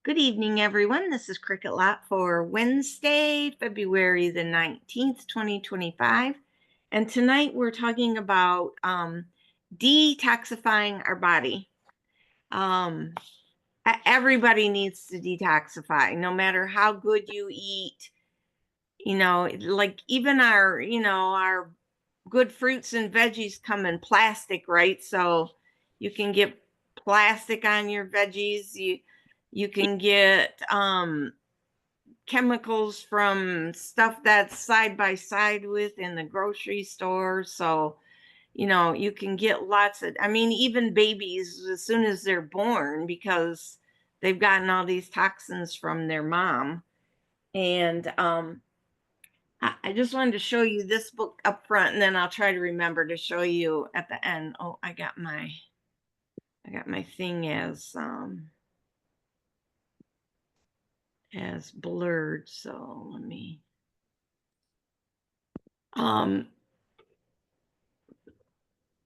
Good evening, everyone. This is Cricket Lot for Wednesday, February the 19th, 2025. And tonight we're talking about detoxifying our body. Um, Everybody needs to detoxify, no matter how good you eat. Like even our good fruits and veggies come in plastic, right? So you can get plastic on your veggies. You can get chemicals from stuff that's side by side with in the grocery store. So, you can get even babies as soon as they're born because they've gotten all these toxins from their mom. And I just wanted to show you this book up front, and then I'll try to remember to show you at the end. Oh, I got my thing as blurred, so let me um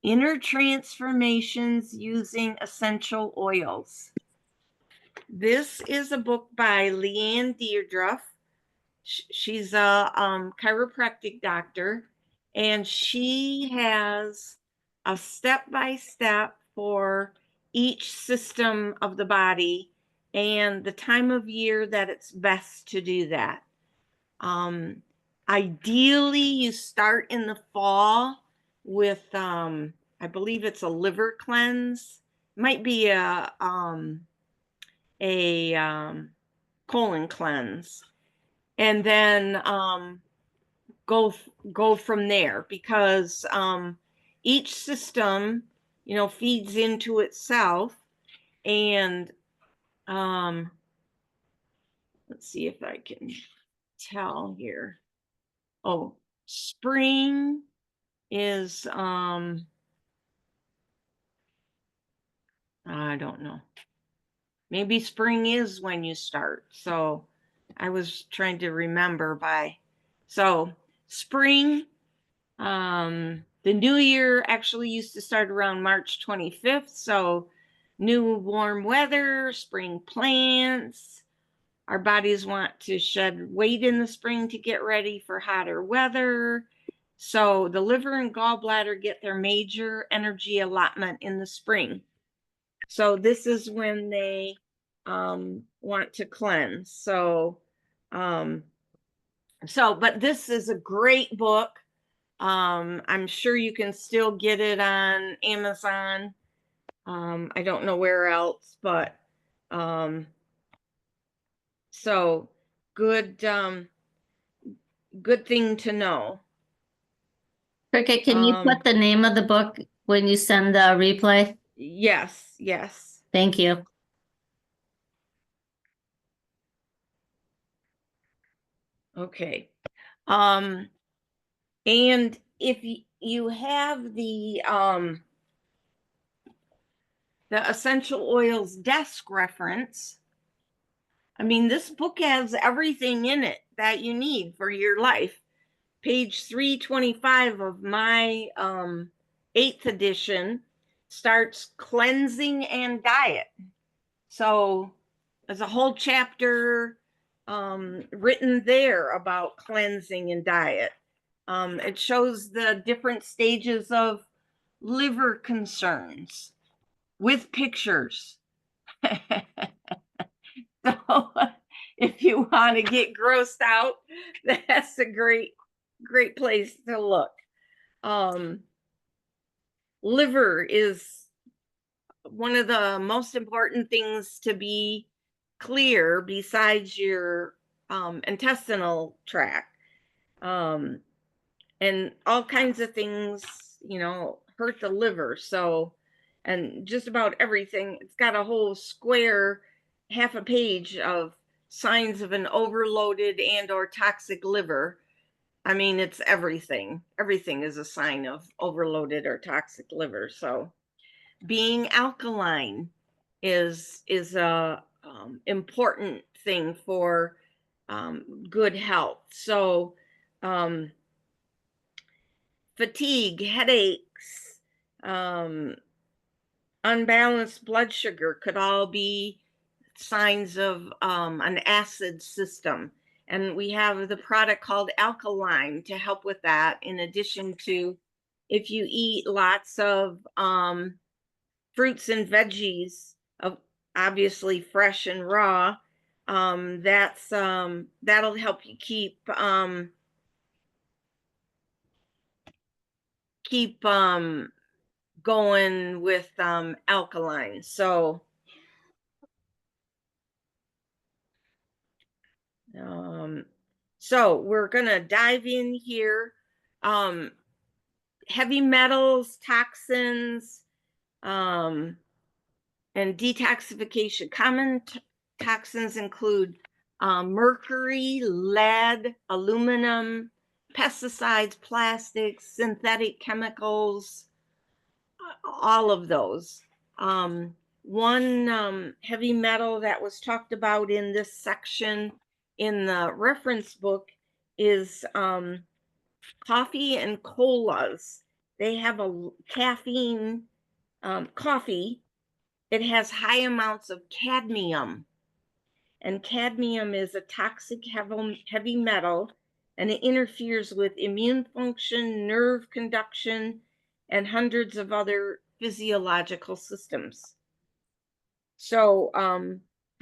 Inner Transformations Using Essential Oils. This is a book by Leanne Deirdre. She's a chiropractic doctor, and she has a step-by-step for each system of the body and the time of year that it's best to do that. Ideally, you start in the fall with, I believe it's a liver cleanse, might be a colon cleanse, and then go go from there because each system, feeds into itself, and let's see if I can tell here. Oh, spring is I don't know. Maybe spring is when you start. So I was trying to remember so spring, the new year actually used to start around March 25th. So new warm weather, spring plants. Our bodies want to shed weight in the spring to get ready for hotter weather. So the liver and gallbladder get their major energy allotment in the spring. So this is when they want to cleanse. But this is a great book. I'm sure you can still get it on Amazon. I don't know where else, but so good, good thing to know. Cricket, can you Um, put the name of the book when you send the replay? yes, yes. Thank you. Okay. Um, and if you have the essential oils desk reference, I mean, this book has everything in it that you need for your life. Page 325 of my 8th edition starts cleansing and diet. So there's a whole chapter written there about cleansing and diet. It shows the different stages of liver concerns with pictures. So if you want to get grossed out, that's a great place to look. Um, Liver is one of the most important things to be clear besides your intestinal tract. Um, and all kinds of things, hurt the liver. So, and just about everything, it's got a whole square, half a page of signs of an overloaded and or toxic liver. I mean, it's everything. Everything is a sign of overloaded or toxic liver. So, being alkaline is a important thing for good health. So, um, fatigue, headaches, um, unbalanced blood sugar could all be signs of an acid system. And we have the product called alkaline to help with that, in addition to if you eat lots of fruits and veggies, obviously fresh and raw, that'll help you keep going with alkaline. So we're gonna dive in here. Heavy metals, toxins, and detoxification. Common toxins include mercury, lead, aluminum, pesticides, plastics, synthetic chemicals, all of those. One heavy metal that was talked about in this section in the reference book is coffee and colas. They have a caffeine coffee. It has high amounts of cadmium, and cadmium is a toxic heavy metal, and it interferes with immune function, nerve conduction, and hundreds of other physiological systems. So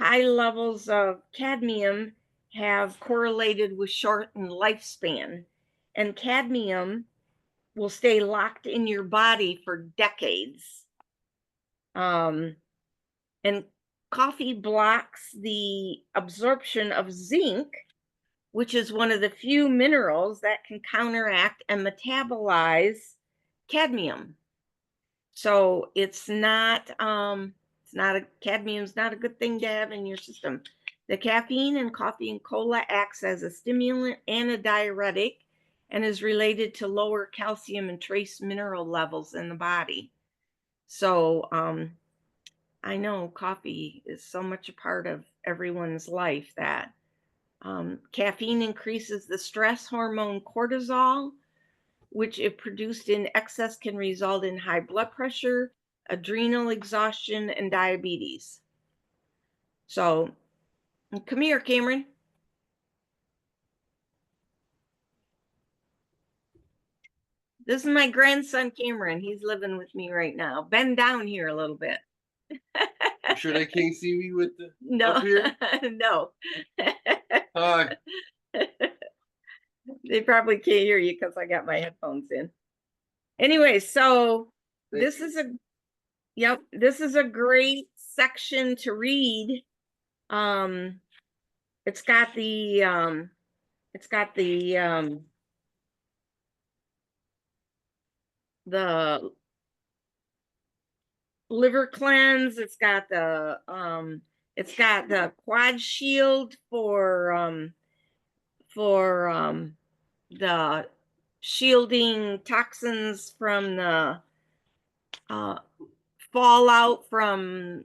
high levels of cadmium have correlated with shortened lifespan, and cadmium will stay locked in your body for decades. And coffee blocks the absorption of zinc, which is one of the few minerals that can counteract and metabolize cadmium. So cadmium's not a good thing to have in your system. The caffeine in coffee and cola acts as a stimulant and a diuretic, and is related to lower calcium and trace mineral levels in the body. So I know coffee is so much a part of everyone's life that caffeine increases the stress hormone cortisol, which, if produced in excess, can result in high blood pressure, adrenal exhaustion, and diabetes. So come here, Cameron. This is my grandson, Cameron. He's living with me right now. Bend down here a little bit. You sure they can't see me with the No, up here? no. Hi. They probably can't hear you because I got my headphones in. Anyway, so this is a great section to read. It's got the liver cleanse. It's got the quad shield for the shielding toxins from the fallout from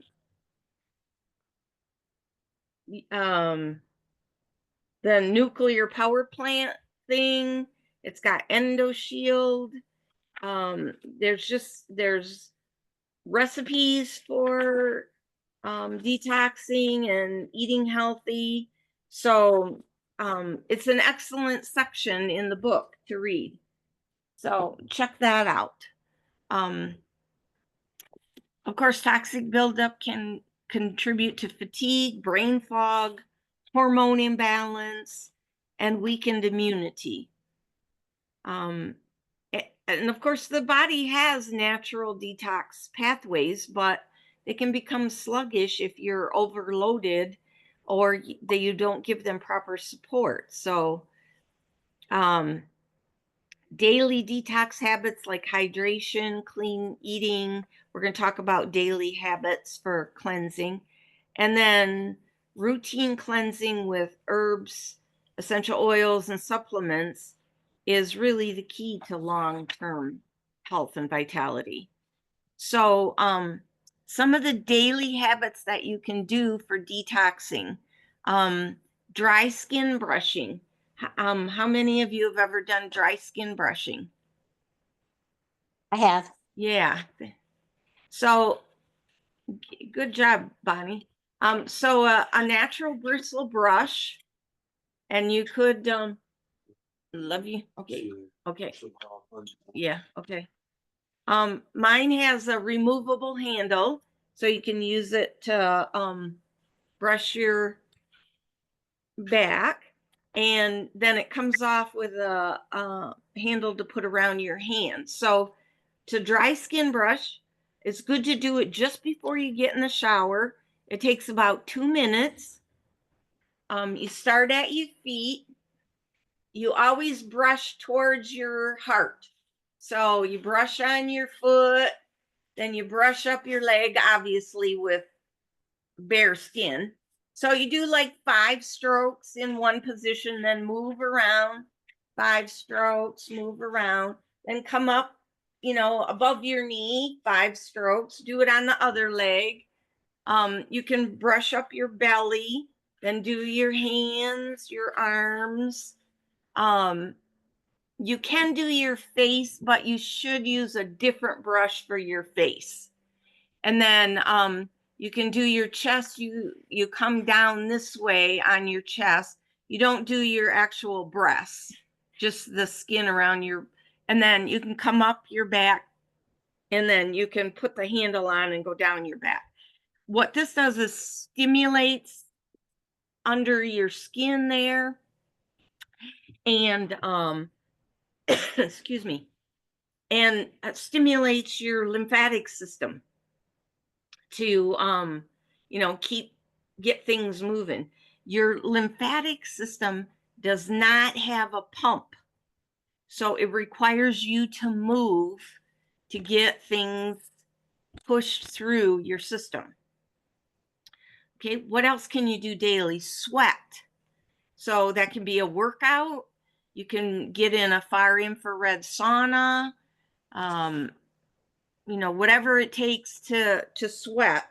the nuclear power plant thing. It's got EndoShield. There's recipes for detoxing and eating healthy. So it's an excellent section in the book to read. So check that out. Of course, toxic buildup can contribute to fatigue, brain fog, hormone imbalance, and weakened immunity. And of course, the body has natural detox pathways, but they can become sluggish if you're overloaded or that you don't give them proper support. So daily detox habits like hydration, clean eating. We're going to talk about daily habits for cleansing. And then routine cleansing with herbs, essential oils, and supplements is really the key to long-term health and vitality. So some of the daily habits that you can do for detoxing: dry skin brushing. How many of you have ever done dry skin brushing? I have. Yeah. So good job, Bonnie. So a natural bristle brush, and you could, love you. Okay. Okay. Yeah. Okay. Mine has a removable handle, so you can use it to brush your back, and then it comes off with a handle to put around your hand. So to dry skin brush, it's good to do it just before you get in the shower. It takes about 2 minutes. You start at your feet. You always brush towards your heart. So you brush on your foot, then you brush up your leg, obviously with bare skin. So you do like 5 strokes in one position, then move around, 5 strokes, move around, then come up, above your knee, 5 strokes, do it on the other leg. You can brush up your belly, then do your hands, your arms. You can do your face, but you should use a different brush for your face. And then you can do your chest. You come down this way on your chest. You don't do your actual breasts, just the skin around your, and then you can come up your back, and then you can put the handle on and go down your back. What this does is stimulates under your skin there, and excuse me, and stimulates your lymphatic system to get things moving. Your lymphatic system does not have a pump, so it requires you to move to get things pushed through your system. Okay, what else can you do daily? Sweat. So that can be a workout. You can get in a far infrared sauna, whatever it takes to sweat,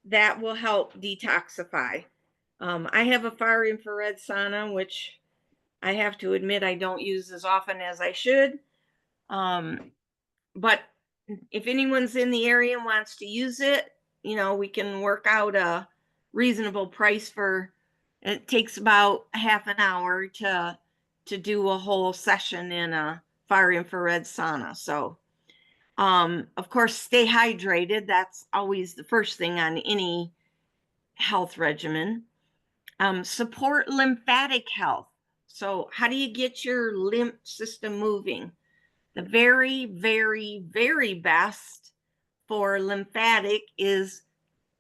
that will help detoxify. I have a far infrared sauna, which I have to admit I don't use as often as I should. But if anyone's in the area and wants to use it, we can work out a reasonable price for it. Takes about half an hour to do a whole session in a far infrared sauna. So of course, stay hydrated. That's always the first thing on any health regimen. Support lymphatic health. So how do you get your lymph system moving? The very, very, very best for lymphatic is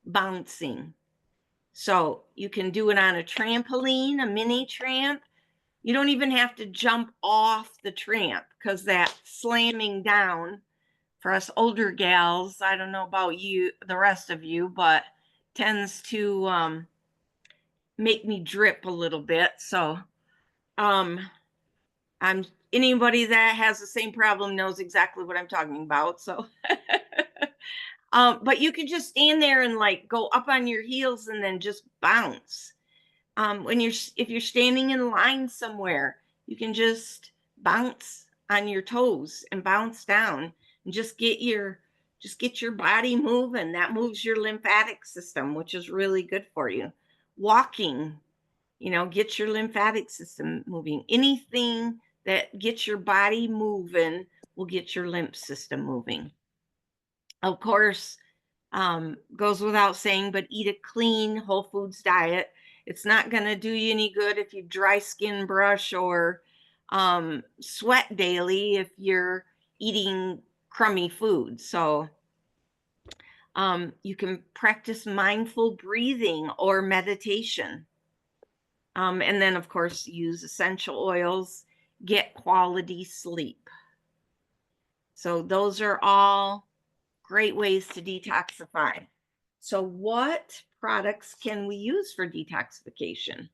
bouncing. So you can do it on a trampoline, a mini tramp. You don't even have to jump off the tramp, because that slamming down for us older gals, I don't know about you, the rest of you, but tends to make me drip a little bit. So I'm anybody that has the same problem knows exactly what I'm talking about. So but you can just stand there and like go up on your heels and then just bounce. If you're standing in line somewhere, you can just bounce on your toes and bounce down and just get your body moving. That moves your lymphatic system, which is really good for you. Walking, get your lymphatic system moving. Anything that gets your body moving will get your lymph system moving. Of course, goes without saying, but eat a clean whole foods diet. It's not going to do you any good if you dry skin brush or sweat daily if you're eating crummy food. So you can practice mindful breathing or meditation. And then, of course, use essential oils, get quality sleep. So those are all great ways to detoxify. So what products can we use for detoxification?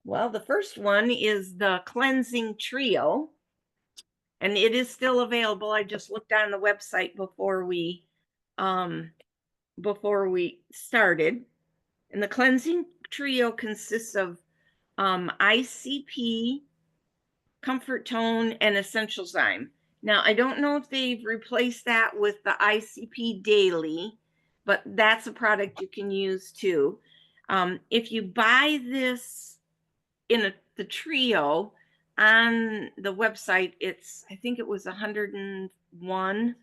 Well, the first one is the cleansing trio, and it is still available. I just looked on the website before we started. And the cleansing trio consists of ICP, Comfort Tone, and Essential Zyme. Now, I don't know if they've replaced that with the ICP Daily, but that's a product you can use too. If you buy this in the trio on the website, I think it was 101.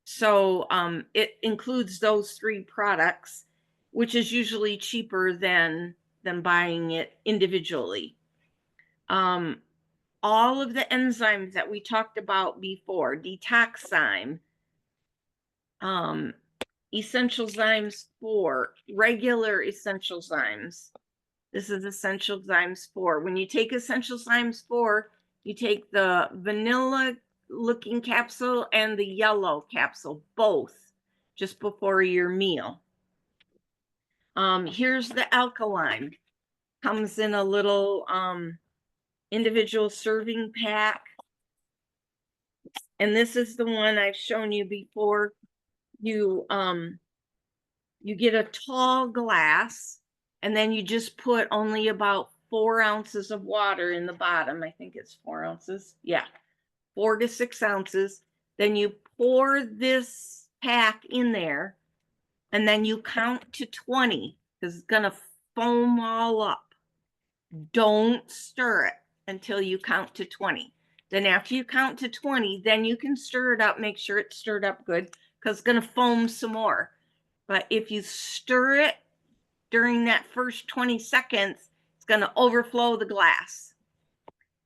So it includes those 3 products, which is usually cheaper than buying it individually. All of the enzymes that we talked about before, detoxzyme, essential zymes 4, regular essential zymes. This is essential zymes 4. When you take essential zymes 4, you take the vanilla looking capsule and the yellow capsule, both, just before your meal. Here's the alkaline. Comes in a little individual serving pack. And this is the one I've shown you before. You get a tall glass, and then you just put only about 4 ounces of water in the bottom. I think it's 4 ounces. Yeah, 4 to 6 ounces. Then you pour this pack in there, and then you count to 20 because it's going to foam all up. Don't stir it until you count to 20. Then after you count to 20, then you can stir it up, make sure it's stirred up good because it's going to foam some more. But if you stir it during that first 20 seconds, it's going to overflow the glass.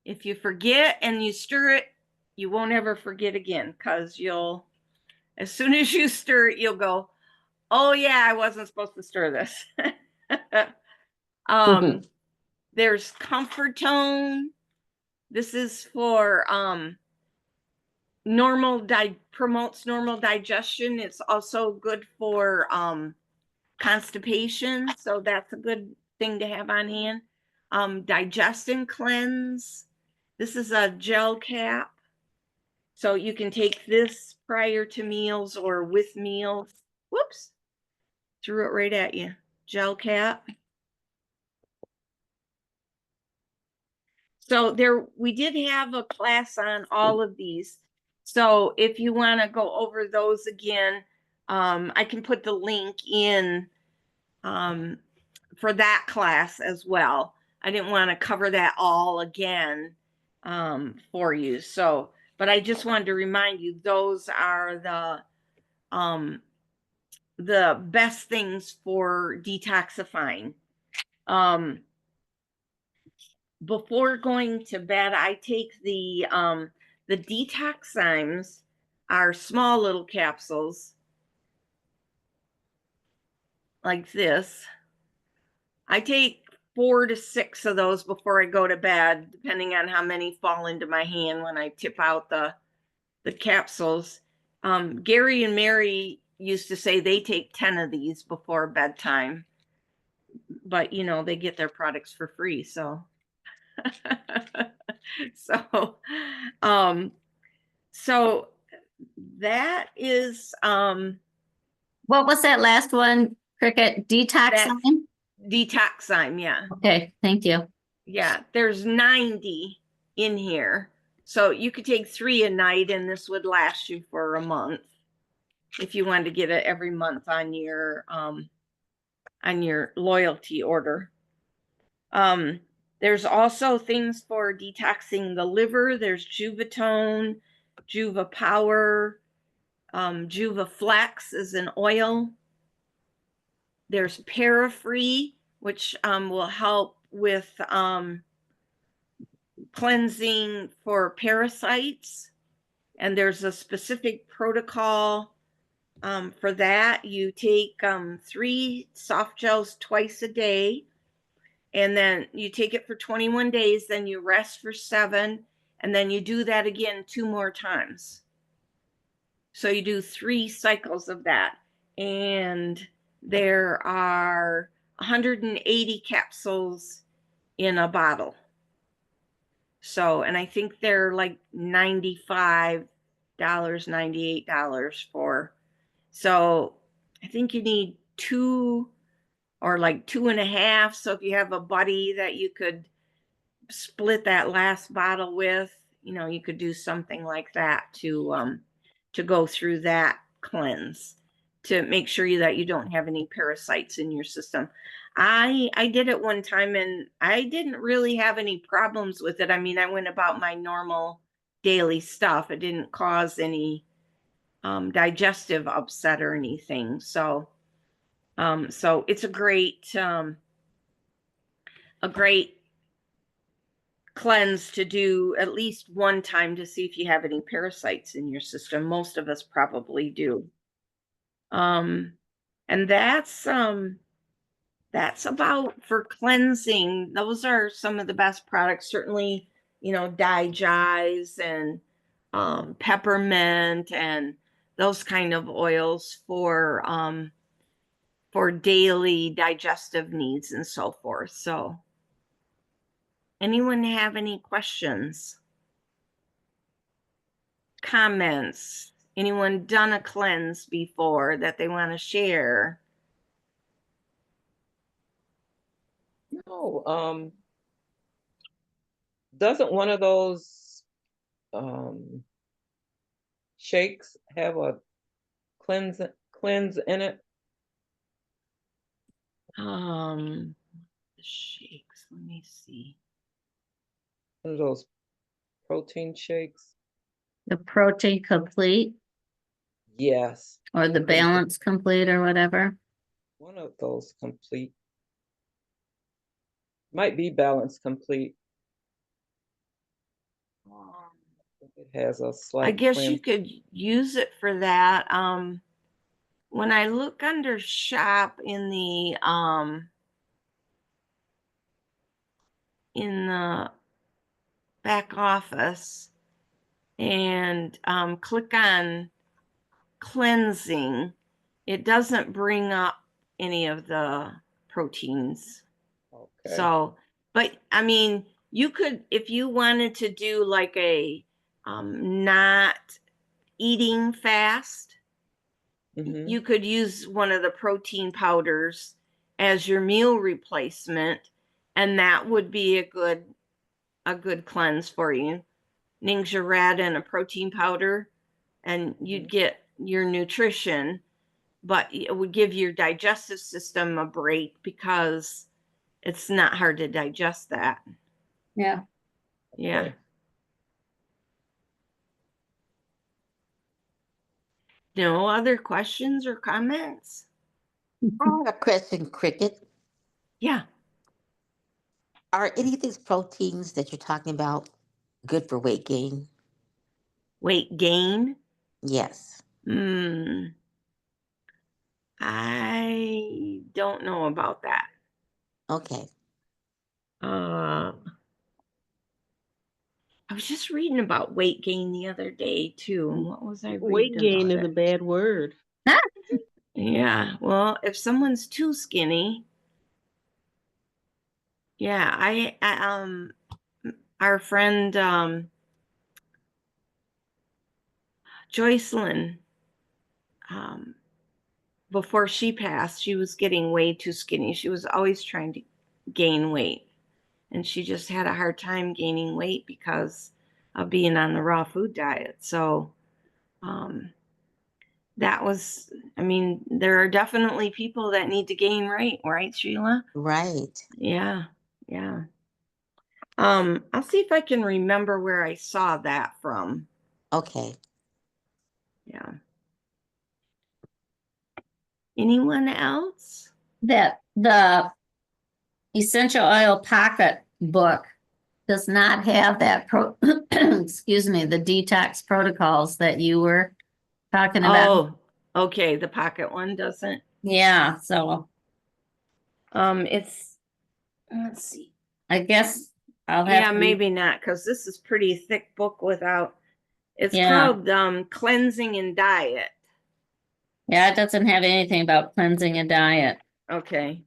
If you forget and you stir it, you won't ever forget again because as soon as you stir it, you'll go, oh yeah, I wasn't supposed to stir this. There's Comfort Tone. This is for promotes normal digestion. It's also good for constipation, so that's a good thing to have on hand. Digest and Cleanse. This is a gel cap, so you can take this prior to meals or with meals. Whoops, threw it right at you. Gel cap. So we did have a class on all of these. So if you want to go over those again, I can put the link in for that class as well. I didn't want to cover that all again for you. So, but I just wanted to remind you, those are the best things for detoxifying. Before going to bed, I take the detoxzymes, are small little capsules like this. I take 4 to 6 of those before I go to bed, depending on how many fall into my hand when I tip out the capsules. Gary and Mary used to say they take 10 of these before bedtime, but they get their products for free, so so that is What was that last one? Cricket detoxing? detoxzyme, yeah. Okay, thank you. Yeah, there's 90 in here. So you could take 3 a night and this would last you for a month if you wanted to get it every month on your loyalty order. There's also things for detoxing the liver. There's Juvatone, Juva Power, Juva Flex is an oil. There's Parafree, which will help with cleansing for parasites. And there's a specific protocol for that. You take 3 soft gels twice a day, and then you take it for 21 days, then you rest for 7, and then you do that again 2 more times. So you do 3 cycles of that. And there are 180 capsules in a bottle. So, and I think they're like $95, $98 for. So I think you need 2 or like 2.5. So if you have a buddy that you could split that last bottle with, you could do something like that to go through that cleanse. to make sure that you don't have any parasites in your system. I did it one time and I didn't really have any problems with it. I mean, I went about my normal daily stuff. It didn't cause any digestive upset or anything. So it's a great cleanse to do at least one time to see if you have any parasites in your system. Most of us probably do. And that's about for cleansing. Those are some of the best products. Certainly, digize and peppermint and those kind of oils for daily digestive needs and so forth. So anyone have any questions? Comments? Anyone done a cleanse before that they want to share? No, doesn't one of those shakes have a cleanse in it? The shakes, let me see. One of those protein shakes? The protein complete Yes, or the balance complete or whatever. one of those complete. Might be balance complete. It has a slight I guess you cleanse. could use it for that. When I look under shop in the back office and click on cleansing, it doesn't bring up any of the proteins. Okay. So, but I mean, you could, if you wanted to do like a not eating fast, Mhm. you could use one of the protein powders as your meal replacement, and that would be a good cleanse for you. Ningxia red and a protein powder, and you'd get your nutrition, but it would give your digestive system a break because it's not hard to digest that. Yeah. Yeah. Okay. No other questions or comments? I have a question, Cricket. Yeah. Are any of these proteins that you're talking about good for weight gain? Weight gain? Yes. I don't know about that. Okay. I was just reading about weight gain the other day too. And what was I Weight reading gain about is a it? bad word. Yeah. Well, if someone's too skinny, yeah, our friend Joycelyn, before she passed, she was getting way too skinny. She was always trying to gain weight, and she just had a hard time gaining weight because of being on the raw food diet. So that was, I mean, there are definitely people that need to gain weight, right, Sheila? Right. Yeah, yeah. I'll see if I can remember where I saw that from. Okay. Yeah. Anyone else? That the essential oil pocket book does not have that excuse me, the detox protocols that you were talking about. Oh, okay. The pocket one doesn't. Yeah, so It's, let's see. I guess I'll Yeah, have to, maybe not, because this is pretty thick book without. It's Yeah. called Cleansing and Diet. yeah, it doesn't have anything about cleansing a diet. Okay.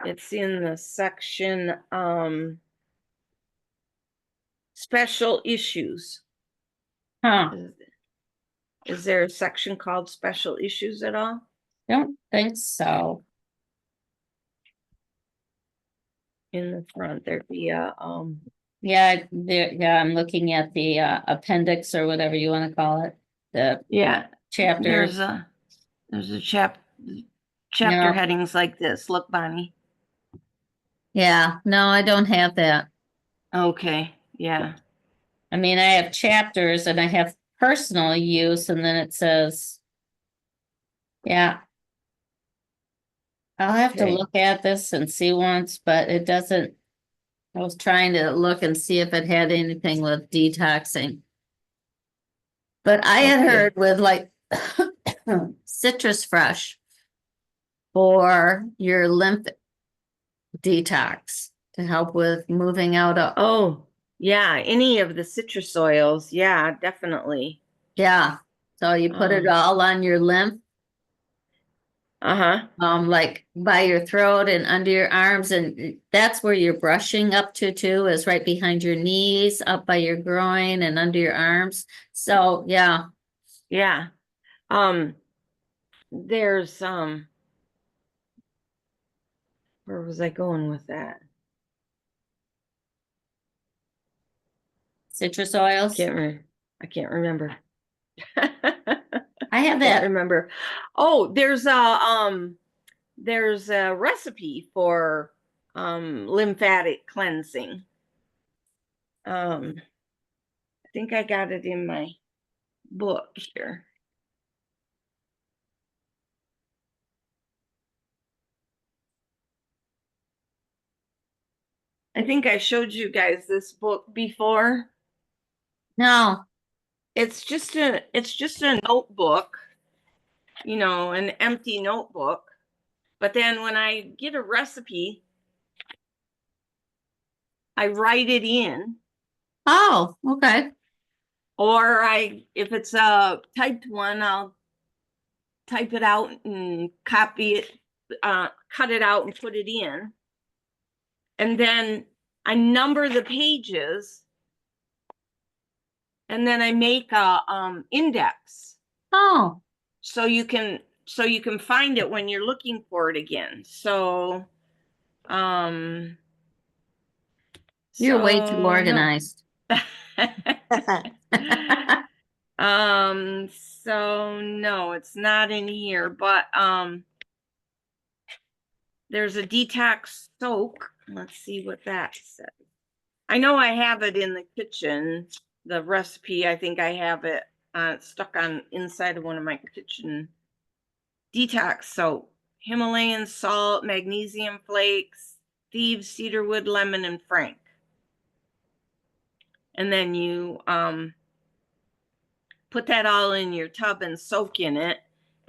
It's in the section special issues. Huh, Is there a section called special issues at all? don't think so. In the front, there'd be a Yeah, yeah, I'm looking at the appendix or whatever you want to call it, the yeah. chapters. There's a chapter No. headings like this. Look, Bonnie. Yeah, no, I don't have that. Okay, yeah. I mean, I have chapters and I have personal use and then it says, yeah. I'll have to Okay. look at this and see once, but it doesn't. I was trying to look and see if it had anything with detoxing. But I had Okay. heard with like citrus fresh for your lymph detox to help with moving out of, Oh, yeah, any of the citrus oils. Yeah, definitely. yeah. So you put it all on your lymph, Uh-huh. like by your throat and under your arms, and that's where you're brushing up to too, is right behind your knees, up by your groin and under your arms. So, yeah. Yeah. There's where was I going with that? Citrus oils. I can't remember. I have Can't that. remember. Oh, there's a recipe for lymphatic cleansing. I think I got it in my book here. I think I showed you guys this book before. No. It's just a notebook, an empty notebook. But then when I get a recipe, I write it in, Oh, okay. or if it's a typed one, I'll type it out and copy it, cut it out and put it in. And then I number the pages, and then I make a index Oh, so you can find it when you're looking for it again. So you're way too no. organized. So no, it's not in here, but there's a detox soak. Let's see what that says. I know I have it in the kitchen. The recipe, I think I have it stuck on inside of one of my kitchen. Detox soap, Himalayan salt, magnesium flakes, thieves, cedarwood, lemon, and frank. And then you put that all in your tub and soak in it,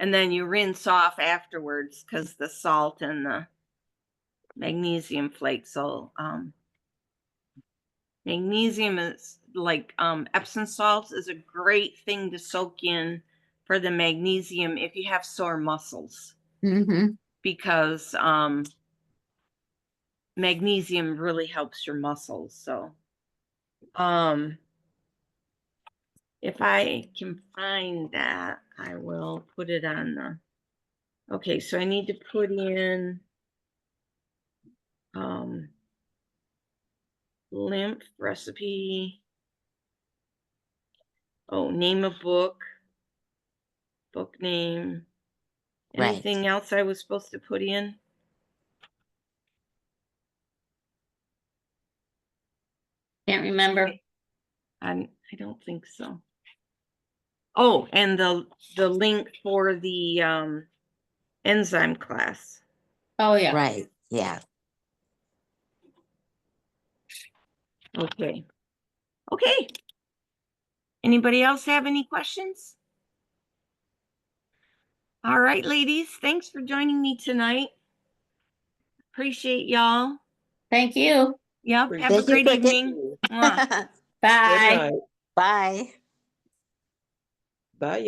and then you rinse off afterwards because the salt and the magnesium flakes will magnesium is like Epsom salts is a great thing to soak in for the magnesium if you have sore muscles, Mm-hmm. because magnesium really helps your muscles. So if I can find that, I will put it on the. Okay, so I need to put in lymph recipe. Oh, name of book name. Right. Anything else I was supposed to put in? Can't remember. I don't think so. Oh, and the link for the enzyme class. Oh, yeah. Right. Yeah. Okay. Okay. Anybody else have any questions? All right, ladies. Thanks for joining me tonight. Appreciate y'all. Thank you. Yep. Have a Thank you, great Cricket. evening. Mwah. Good Bye. night. Bye. Bye.